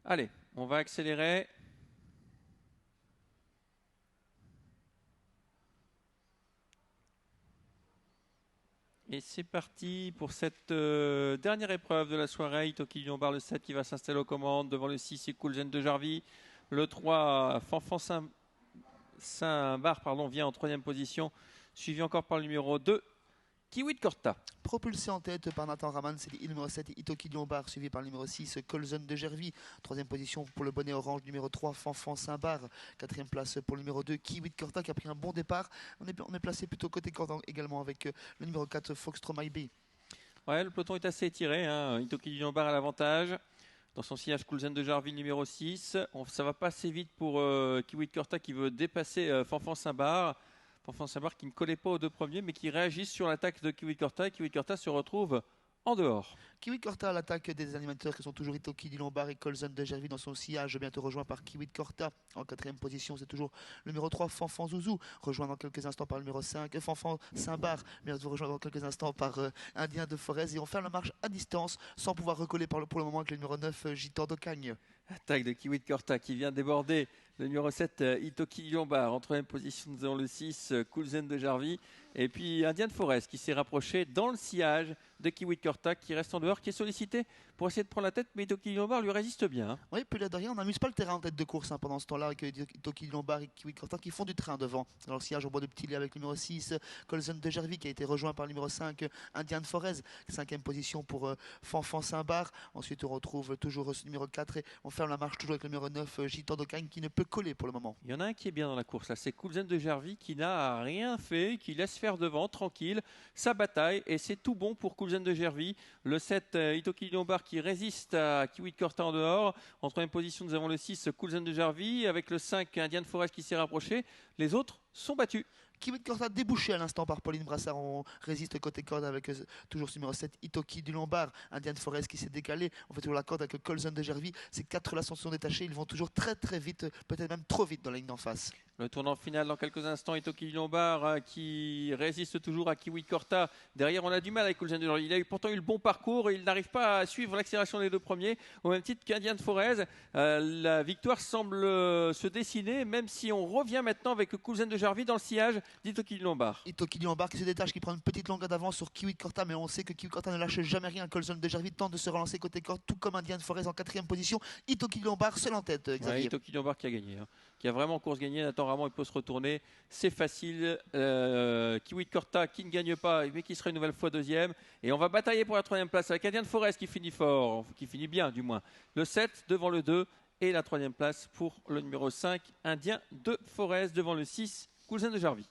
Allez, on va accélérer. Et c'est parti pour cette dernière épreuve de la soirée. Itoki Lion-Bar, le 7 qui va s'installer aux commandes. Devant le 6, c'est Coolzen de Jarvie. Le 3, Fanfan Saint-Bar vient en troisième position. Suivi encore par le numéro 2, Kiwi de Corta. Propulsé en tête par Nathan Raman, c'est le numéro 7 Itoki Lion-Bar, suivi par le numéro 6 Colzen de Gervie. Troisième position pour le bonnet orange, numéro 3 Fanfan Saint-Bar. Quatrième place pour le numéro 2 Kiwi de Corta qui a pris un bon départ. On est placé plutôt côté cordon également avec le numéro 4 Foxtrom IB. Ouais, le peloton est assez étiré. Itoki Lion-Bar à l'avantage. Dans son sillage, Coolzen de Jarvie, numéro 6. Ça va pas assez vite pour Kiwi de Corta qui veut dépasser Fanfan Saint-Bar. Fanfan Saint-Bar qui ne collait pas aux deux premiers, mais qui réagissent sur l'attaque de Kiwi de Corta. Et Kiwi de Corta se retrouve en dehors. Kiwi de Corta à l'attaque des animateurs qui sont toujours Itoki Lion-Bar et Colzen de Gervie dans son sillage, bientôt rejoint par Kiwi de Corta. En quatrième position, c'est toujours le numéro 3 Fanfan Zouzou, rejoint dans quelques instants par le numéro 5 Fanfan Saint-Bar, bientôt rejoint dans quelques instants par Indien de Forez. Et on fait la marche à distance sans pouvoir recoller pour le moment avec le numéro 9 Gitan d'Ocagne. Attaque de Kiwi de Corta qui vient déborder le numéro 7 Itoki Lion-Bar. En troisième position, nous avons le 6 Coolzen de Jarvie. Et puis Indien de Forest qui s'est rapproché dans le sillage de Kiwi de Corta qui reste en dehors, qui est sollicité pour essayer de prendre la tête, mais Itoki Lion-Bar lui résiste bien. Oui, puis là derrière, on n'amuse pas le terrain en tête de course pendant ce temps-là, avec Itoki Lion-Bar et Kiwi de Corta qui font du train devant. Dans le sillage, on voit de petits lait avec le numéro 6 Colzen de Gervie qui a été rejoint par le numéro 5 Indien de Forez. Cinquième position pour Fanfan Saint-Bar. Ensuite, on retrouve toujours ce numéro 4 et on ferme la marche toujours avec le numéro 9 Gitan d'Ocagne qui ne peut coller pour le moment. Il y en a un qui est bien dans la course là, c'est Coolzen de Jarvie qui n'a rien fait, qui laisse faire devant, tranquille, sa bataille, et c'est tout bon pour Coolzen de Gervie. Le 7 Itoki Lion-Bar qui résiste à Kiwi de Corta en dehors. En troisième position, nous avons le 6 Coolzen de Gervie avec le 5 Indien de Forest qui s'est rapproché. Les autres sont battus. Kiwi de Corta débouché à l'instant par Pauline Brassard. On résiste côté corde avec toujours ce numéro 7 Itoki du Lombard. Indien de Forest qui s'est décalé. On fait toujours la corde avec le Colzen de Gervie. Ces quatre là sont détachés. Ils vont toujours très très vite, peut-être même trop vite dans la ligne d'en face. Le tournant final dans quelques instants. Itoki du Lombard qui résiste toujours à Kiwi de Corta. Derrière, on a du mal avec Coolzen de Gervie. Il a pourtant eu le bon parcours et il n'arrive pas à suivre l'accélération des deux premiers. Au même titre qu'Indien de Forez, la victoire semble se dessiner, même si on revient maintenant avec Coolzen de Gervie dans le sillage d'Itoki du Lombard. Itoki du Lombard qui se détache, qui prend une petite longueur d'avance sur Kiwi de Corta, mais on sait que Kiwi de Corta ne lâche jamais rien. Colzen de Gervie tente de se relancer côté corde, tout comme Indien de Forez en quatrième position. Itoki du Lombard seul en tête. Ouais, Itoki du Lombard qui a gagné, qui a vraiment course gagnée. Nathan Ramon, il peut se retourner, c'est facile. Kiwi de Corta qui ne gagne pas, mais qui sera une nouvelle fois deuxième. Et on va batailler pour la troisième place avec Indien de Forez qui finit fort, qui finit bien du moins. Le 7 devant le 2 et la troisième place pour le numéro 5 Indien de Forez devant le 6 Coolzen de Jarvie.